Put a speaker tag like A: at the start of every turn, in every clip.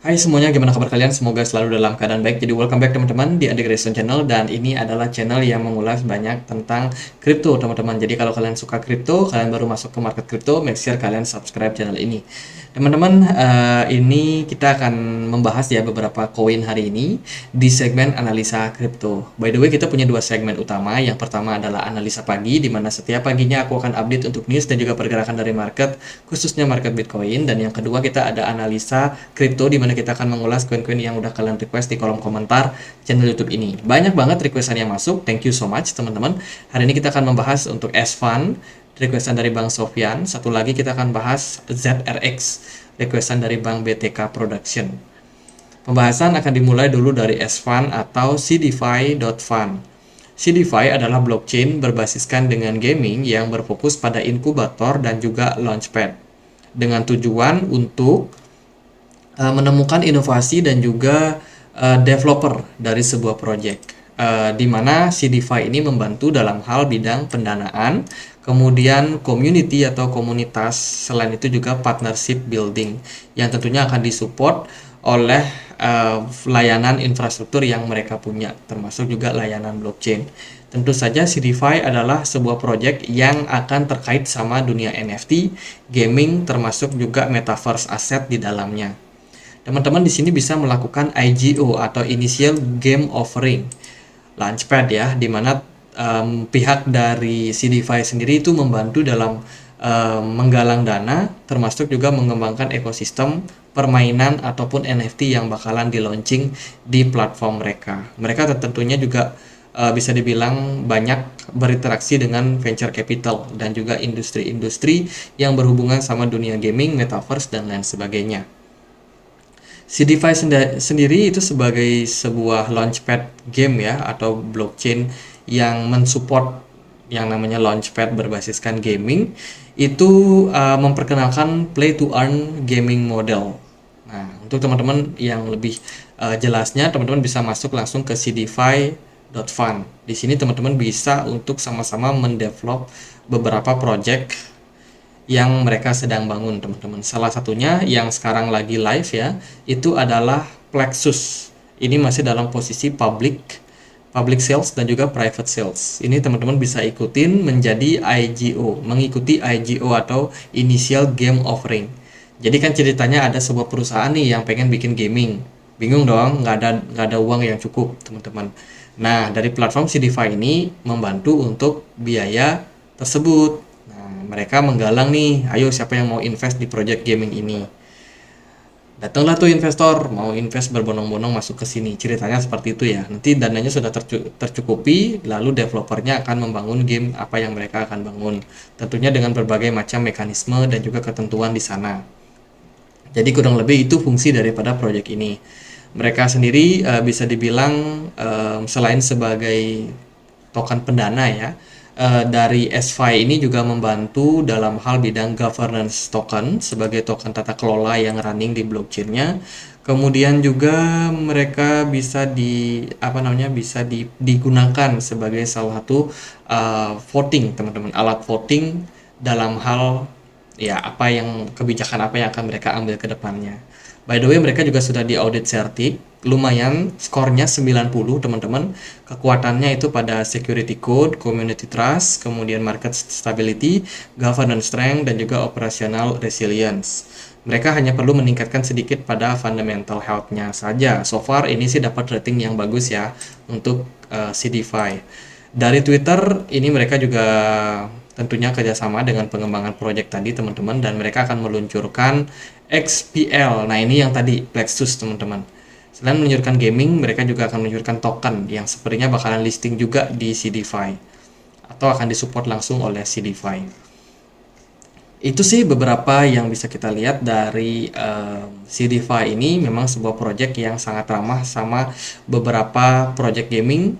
A: Hai semuanya, gimana kabar kalian? Semoga selalu dalam keadaan baik. Jadi welcome back teman-teman di Adik Redstone Channel, dan ini adalah channel yang mengulas banyak tentang kripto teman-teman. Jadi kalau kalian suka kripto, kalian baru masuk ke market kripto, make sure kalian subscribe channel ini. Teman-teman, ini kita akan membahas ya beberapa koin hari ini di segmen analisa kripto. By the way, kita punya dua segmen utama. Yang pertama adalah analisa pagi, di mana setiap paginya aku akan update untuk news dan juga pergerakan dari market, khususnya market Bitcoin. Dan yang kedua kita ada analisa kripto, di mana kita akan mengulas koin-koin yang udah kalian request di kolom komentar channel YouTube ini. Banyak banget requestan yang masuk, thank you so much teman-teman. Hari ini kita akan membahas untuk S-Fund, requestan dari Bang Sofyan. Satu lagi kita akan bahas ZRX, requestan dari Bang BTK Production. Pembahasan akan dimulai dulu dari S-Fund atau CDFI.Fund. CDFI adalah blockchain berbasiskan dengan gaming yang berfokus pada inkubator dan juga launchpad, dengan tujuan untuk menemukan inovasi dan juga developer dari sebuah project. Di mana CDFI ini membantu dalam hal bidang pendanaan, kemudian community atau komunitas, selain itu juga partnership building yang tentunya akan disupport oleh layanan infrastruktur yang mereka punya, termasuk juga layanan blockchain. Tentu saja CDFI adalah sebuah project yang akan terkait sama dunia NFT, gaming, termasuk juga metaverse aset di dalamnya. Teman-teman di sini bisa melakukan IGO atau Initial Game Offering, Launchpad ya, di mana pihak dari CDFI sendiri itu membantu dalam menggalang dana, termasuk juga mengembangkan ekosistem permainan ataupun NFT yang bakalan di launching di platform mereka. Mereka tentunya juga bisa dibilang banyak berinteraksi dengan venture capital dan juga industri-industri yang berhubungan sama dunia gaming, metaverse, dan lain sebagainya. CDFI sendiri itu sebagai sebuah launchpad game ya, atau blockchain yang mensupport yang namanya launchpad berbasiskan gaming, itu memperkenalkan play to earn gaming model. Nah, untuk teman-teman yang lebih jelasnya, teman-teman bisa masuk langsung ke cdfi.fund. Di sini teman-teman bisa untuk sama-sama mendevelop beberapa project yang mereka sedang bangun teman-teman. Salah satunya yang sekarang lagi live ya, itu adalah Plexus. Ini masih dalam posisi public sales dan juga private sales. Ini teman-teman bisa ikutin menjadi IGO, mengikuti IGO atau Initial Game Offering. Jadi kan ceritanya ada sebuah perusahaan nih yang pengen bikin gaming. Bingung dong, nggak ada uang yang cukup teman-teman. Nah, dari platform CDFI ini membantu untuk biaya tersebut. Mereka menggalang nih, ayo siapa yang mau invest di project gaming ini. Datanglah tuh investor, mau invest berbondong-bondong masuk ke sini. Ceritanya seperti itu ya. Nanti dananya sudah tercukupi, lalu developernya akan membangun game apa yang mereka akan bangun. Tentunya dengan berbagai macam mekanisme dan juga ketentuan di sana. Jadi kurang lebih itu fungsi daripada project ini. Mereka sendiri bisa dibilang selain sebagai token pendana ya, dari S-Fi ini juga membantu dalam hal bidang governance token sebagai token tata kelola yang running di blockchainnya. Kemudian juga mereka bisa digunakan sebagai salah satu voting teman-teman, alat voting dalam hal ya kebijakan apa yang akan mereka ambil ke depannya. By the way, mereka juga sudah di audit Certik, lumayan skornya 90 teman-teman. Kekuatannya itu pada security code, community trust, kemudian market stability, governance strength, dan juga operational resilience. Mereka hanya perlu meningkatkan sedikit pada fundamental health-nya saja. So far ini sih dapat rating yang bagus ya untuk CDFI. Dari Twitter ini mereka juga tentunya kerjasama dengan pengembangan project tadi teman-teman, dan mereka akan meluncurkan XPL. Nah ini yang tadi Plexus teman-teman. Selain meluncurkan gaming, mereka juga akan meluncurkan token yang sepertinya bakalan listing juga di CDFI atau akan disupport langsung oleh CDFI. Itu sih beberapa yang bisa kita lihat dari CDFI ini. Memang sebuah project yang sangat ramah sama beberapa project gaming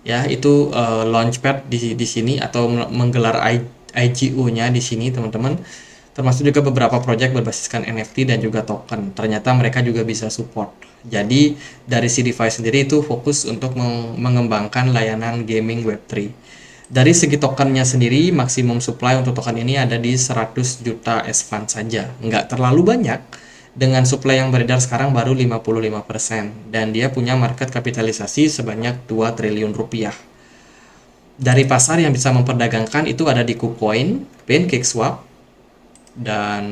A: ya, itu launchpad di sini atau menggelar IGO-nya di sini teman-teman, termasuk juga beberapa project berbasiskan NFT dan juga token. Ternyata mereka juga bisa support. Jadi dari CDFI sendiri itu fokus untuk mengembangkan layanan gaming Web3. Dari segi tokennya sendiri, maksimum supply untuk token ini ada di 100 juta S-Fund saja. Nggak terlalu banyak dengan supply yang beredar sekarang baru 55%, dan dia punya market kapitalisasi sebanyak 2 triliun rupiah. Dari pasar yang bisa memperdagangkan itu ada di KuCoin, PancakeSwap, dan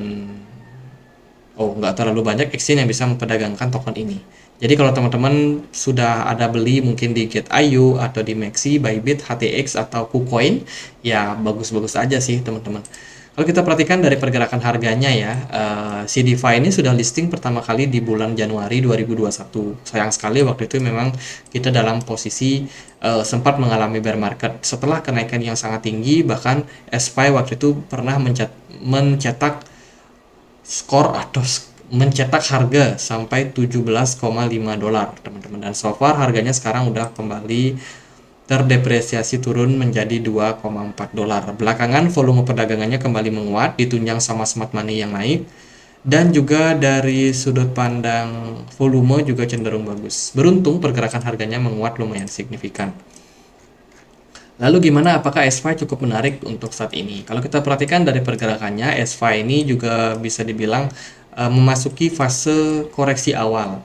A: nggak terlalu banyak exchange yang bisa memperdagangkan token ini. Jadi kalau teman-teman sudah ada beli mungkin di Get.io atau di Maxi, Bybit, HTX atau KuCoin, ya bagus-bagus aja sih teman-teman. Kalau kita perhatikan dari pergerakan harganya ya, si DeFi ini sudah listing pertama kali di bulan Januari 2021. Sayang sekali waktu itu memang kita dalam posisi sempat mengalami bear market setelah kenaikan yang sangat tinggi, bahkan SPY waktu itu pernah mencetak skor atau mencetak harga sampai 17,5 dolar teman-teman, dan so far harganya sekarang udah kembali terdepresiasi turun menjadi 2,4 dolar. Belakangan volume perdagangannya kembali menguat ditunjang sama smart money yang naik, dan juga dari sudut pandang volume juga cenderung bagus. Beruntung pergerakan harganya menguat lumayan signifikan. Lalu gimana, apakah SFi cukup menarik untuk saat ini? Kalau kita perhatikan dari pergerakannya, SFi ini juga bisa dibilang memasuki fase koreksi awal.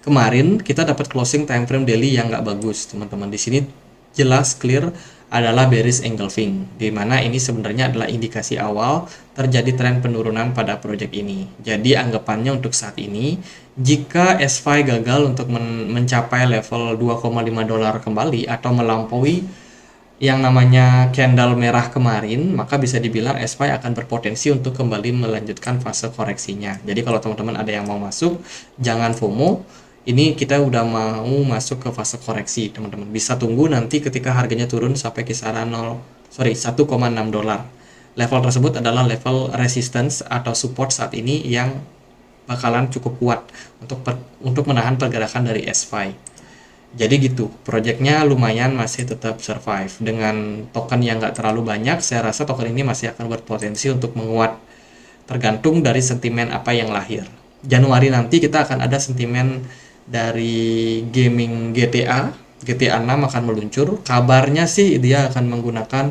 A: Kemarin kita dapat closing time frame daily yang nggak bagus, teman-teman. Di sini jelas clear adalah bearish engulfing, di mana ini sebenarnya adalah indikasi awal terjadi tren penurunan pada proyek ini. Jadi anggapannya untuk saat ini, jika SFi gagal untuk mencapai level 2,5 dolar kembali atau melampaui yang namanya candle merah kemarin, maka bisa dibilang SPY akan berpotensi untuk kembali melanjutkan fase koreksinya. Jadi kalau teman-teman ada yang mau masuk, jangan FOMO. Ini kita udah mau masuk ke fase koreksi, teman-teman. Bisa tunggu nanti ketika harganya turun sampai kisaran 1,6 dolar. Level tersebut adalah level resistance atau support saat ini yang bakalan cukup kuat untuk menahan pergerakan dari SPY. Jadi gitu, projectnya lumayan masih tetap survive. Dengan token yang nggak terlalu banyak, saya rasa token ini masih akan berpotensi untuk menguat. Tergantung dari sentimen apa yang lahir. Januari nanti kita akan ada sentimen dari gaming GTA. GTA 6 akan meluncur. Kabarnya sih dia akan menggunakan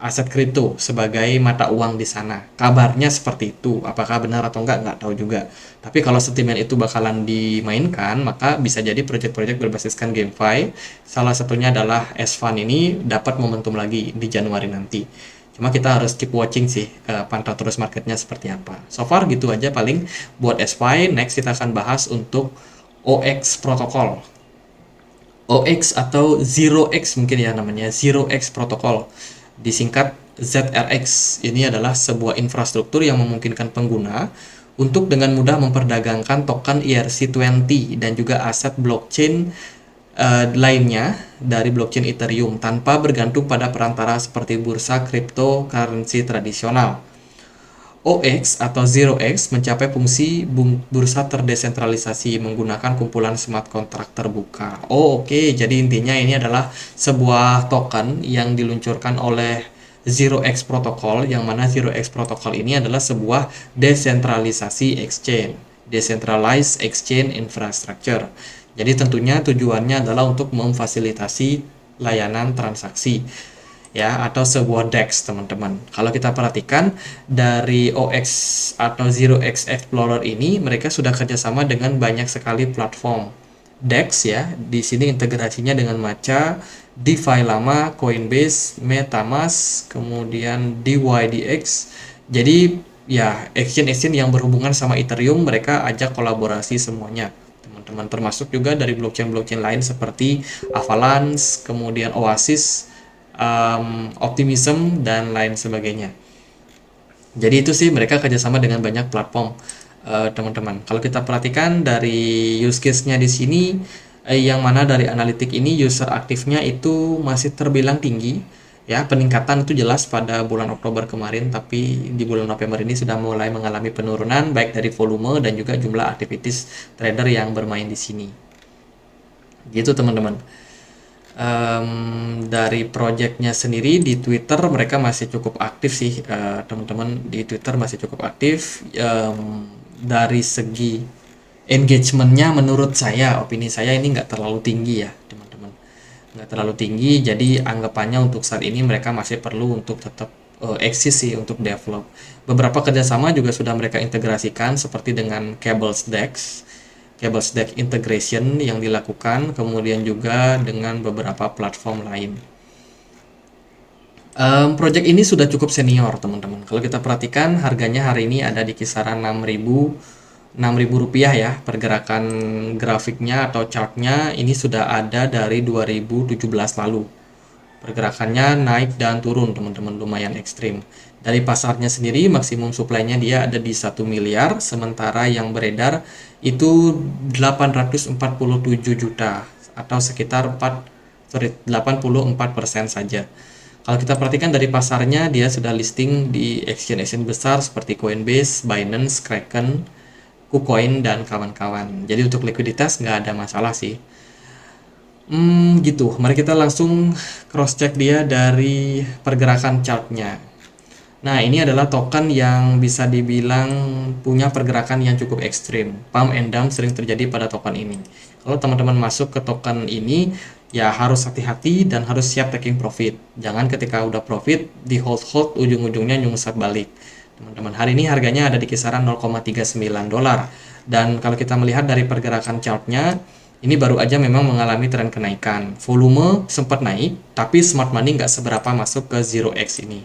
A: aset kripto sebagai mata uang di sana. Kabarnya seperti itu. Apakah benar atau nggak tahu juga. Tapi kalau sentimen itu bakalan dimainkan, maka bisa jadi proyek-proyek berbasiskan GameFi, salah satunya adalah S-Fund ini dapat momentum lagi di Januari nanti. Cuma kita harus keep watching sih, pantau terus marketnya seperti apa. So far gitu aja paling buat SPY. Next kita akan bahas untuk OX protokol. OX atau Zero X mungkin ya namanya, Zero X protokol. Disingkat ZRX. Ini adalah sebuah infrastruktur yang memungkinkan pengguna untuk dengan mudah memperdagangkan token ERC20 dan juga aset blockchain lainnya dari blockchain Ethereum tanpa bergantung pada perantara seperti bursa cryptocurrency tradisional. OX atau Zero X mencapai fungsi bursa terdesentralisasi menggunakan kumpulan smart contract terbuka. Oke. Jadi intinya ini adalah sebuah token yang diluncurkan oleh Zero X Protocol, yang mana Zero X Protocol ini adalah sebuah desentralisasi exchange, decentralized exchange infrastructure. Jadi tentunya tujuannya adalah untuk memfasilitasi layanan transaksi, ya, atau sebuah DEX, teman-teman. Kalau kita perhatikan dari OX atau Zero X Explorer ini, mereka sudah kerjasama dengan banyak sekali platform DEX ya. Di sini integrasinya dengan Macha, DeFi Lama, Coinbase, MetaMask, kemudian DYDX. Jadi ya exchange yang berhubungan sama Ethereum mereka ajak kolaborasi semuanya, teman-teman. Termasuk juga dari blockchain lain seperti Avalanche, kemudian Oasis, Optimism, dan lain sebagainya. Jadi itu sih mereka kerjasama dengan banyak platform, teman-teman. Kalau kita perhatikan dari use case-nya di sini, yang mana dari analitik ini user aktifnya itu masih terbilang tinggi, ya. Peningkatan itu jelas pada bulan Oktober kemarin, tapi di bulan November ini sudah mulai mengalami penurunan baik dari volume dan juga jumlah aktivitas trader yang bermain di sini. Gitu teman-teman. Dari projectnya sendiri di Twitter mereka masih cukup aktif sih, teman-teman. Di Twitter masih cukup aktif. Dari segi engagementnya menurut saya, opini saya ini nggak terlalu tinggi ya teman-teman, nggak terlalu tinggi. Jadi anggapannya untuk saat ini mereka masih perlu untuk tetap eksis sih untuk develop. Beberapa kerjasama juga sudah mereka integrasikan seperti dengan Cablesdeck integration yang dilakukan, kemudian juga dengan beberapa platform lain. Project ini sudah cukup senior teman-teman. Kalau kita perhatikan harganya hari ini ada di kisaran 6.000 rupiah ya. Pergerakan grafiknya atau chartnya ini sudah ada dari 2017 lalu. Pergerakannya naik dan turun teman-teman, lumayan ekstrim. Dari pasarnya sendiri maksimum supply-nya dia ada di 1 miliar, sementara yang beredar itu 847 juta atau sekitar 84% saja. Kalau kita perhatikan dari pasarnya, dia sudah listing di exchange-exchange besar seperti Coinbase, Binance, Kraken, KuCoin, dan kawan-kawan. Jadi untuk likuiditas nggak ada masalah sih. Gitu. Mari kita langsung cross-check dia dari pergerakan chartnya. Nah, ini adalah token yang bisa dibilang punya pergerakan yang cukup ekstrim. Pump and dump sering terjadi pada token ini. Kalau teman-teman masuk ke token ini, ya harus hati-hati dan harus siap taking profit. Jangan ketika udah profit, di hold-hold ujung-ujungnya nyungsat balik. Teman-teman, hari ini harganya ada di kisaran 0,39 dolar. Dan kalau kita melihat dari pergerakan chartnya, ini baru aja memang mengalami tren kenaikan. Volume sempat naik, tapi smart money nggak seberapa masuk ke 0x ini.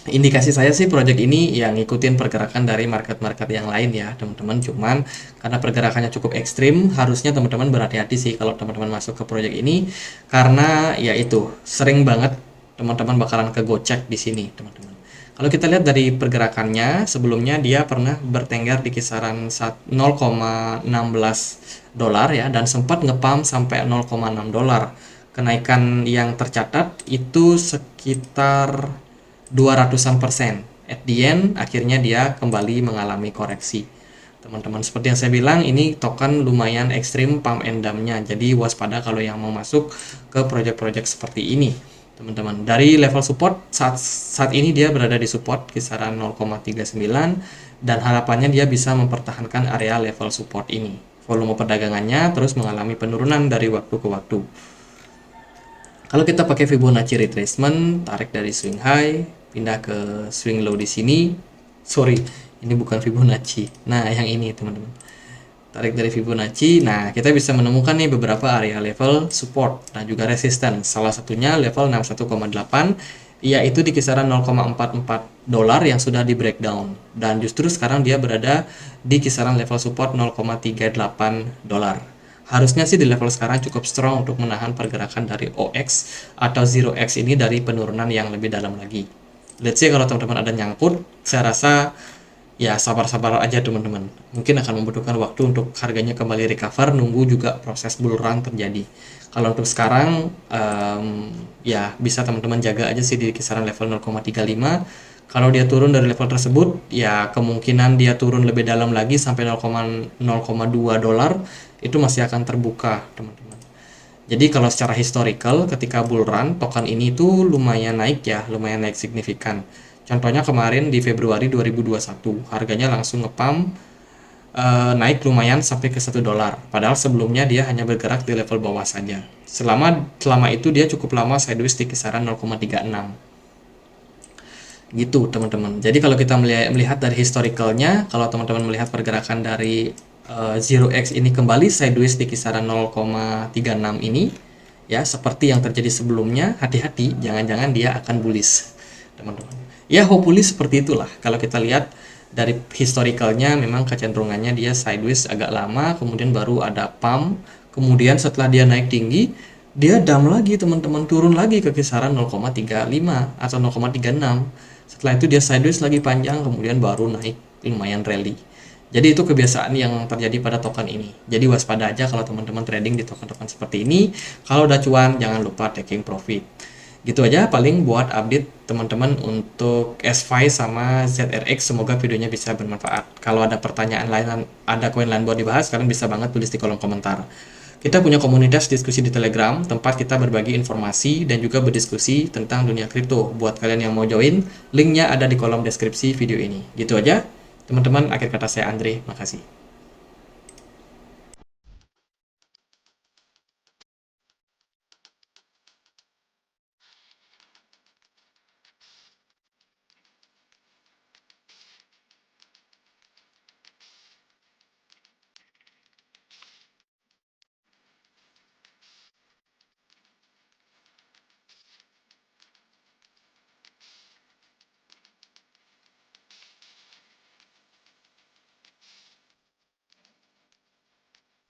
A: Indikasi saya sih project ini yang ngikutin pergerakan dari market-market yang lain ya teman-teman, cuman karena pergerakannya cukup ekstrim, harusnya teman-teman berhati-hati sih kalau teman-teman masuk ke project ini, karena ya itu sering banget teman-teman bakalan kegocek di sini teman-teman. Kalau kita lihat dari pergerakannya, sebelumnya dia pernah bertengger di kisaran 0,16 dolar ya, dan sempat ngepump sampai 0,6 dolar. Kenaikan yang tercatat itu sekitar 200%. At the end, akhirnya dia kembali mengalami koreksi. Teman-teman, seperti yang saya bilang, ini token lumayan ekstrim pump and dump-nya. Jadi waspada kalau yang mau masuk ke project-project seperti ini. Teman-teman, dari level support, saat ini dia berada di support kisaran 0,39 dan harapannya dia bisa mempertahankan area level support ini. Volume perdagangannya terus mengalami penurunan dari waktu ke waktu. Kalau kita pakai Fibonacci retracement, tarik dari swing high, pindah ke swing low di sini. Sorry, ini bukan Fibonacci. Nah, yang ini teman-teman. Tarik dari Fibonacci. Nah, kita bisa menemukan nih beberapa area level support dan juga resistance. Salah satunya level 61,8, yaitu di kisaran 0,44 dolar yang sudah di breakdown. Dan justru sekarang dia berada di kisaran level support 0,38 dolar. Harusnya sih di level sekarang cukup strong untuk menahan pergerakan dari OX atau 0x ini dari penurunan yang lebih dalam lagi. Let's say kalau teman-teman ada nyangkut, saya rasa ya sabar-sabar aja teman-teman. Mungkin akan membutuhkan waktu untuk harganya kembali recover, nunggu juga proses bull run terjadi. Kalau untuk sekarang, ya bisa teman-teman jaga aja sih di kisaran level 0,35. Kalau dia turun dari level tersebut, ya kemungkinan dia turun lebih dalam lagi sampai 0,2 dolar, itu masih akan terbuka teman-teman. Jadi kalau secara historical ketika bull run token ini tuh lumayan naik ya, lumayan naik signifikan. Contohnya kemarin di Februari 2021 harganya langsung ngepump naik lumayan sampai ke 1 dolar. Padahal sebelumnya dia hanya bergerak di level bawah saja. Selama itu dia cukup lama sideways di kisaran 0,36. Gitu teman-teman. Jadi kalau kita melihat dari historicalnya, kalau teman-teman melihat pergerakan dari 0x ini kembali sideways di kisaran 0,36 ini ya, seperti yang terjadi sebelumnya, hati-hati jangan-jangan dia akan bullish teman-teman ya. Hopefully seperti itulah. Kalau kita lihat dari historicalnya memang kecenderungannya dia sideways agak lama, kemudian baru ada pump, kemudian setelah dia naik tinggi dia dump lagi teman-teman, turun lagi ke kisaran 0,35 atau 0,36. Setelah itu dia sideways lagi panjang, kemudian baru naik lumayan rally. Jadi itu kebiasaan yang terjadi pada token ini. Jadi waspada aja kalau teman-teman trading di token-token seperti ini. Kalau udah cuan, jangan lupa taking profit. Gitu aja paling buat update teman-teman untuk S5 sama ZRX. Semoga videonya bisa bermanfaat. Kalau ada pertanyaan lain, ada koin lain buat dibahas, kalian bisa banget tulis di kolom komentar. Kita punya komunitas diskusi di Telegram, tempat kita berbagi informasi dan juga berdiskusi tentang dunia kripto. Buat kalian yang mau join, linknya ada di kolom deskripsi video ini. Gitu aja. Teman-teman, akhir kata saya Andre, makasih.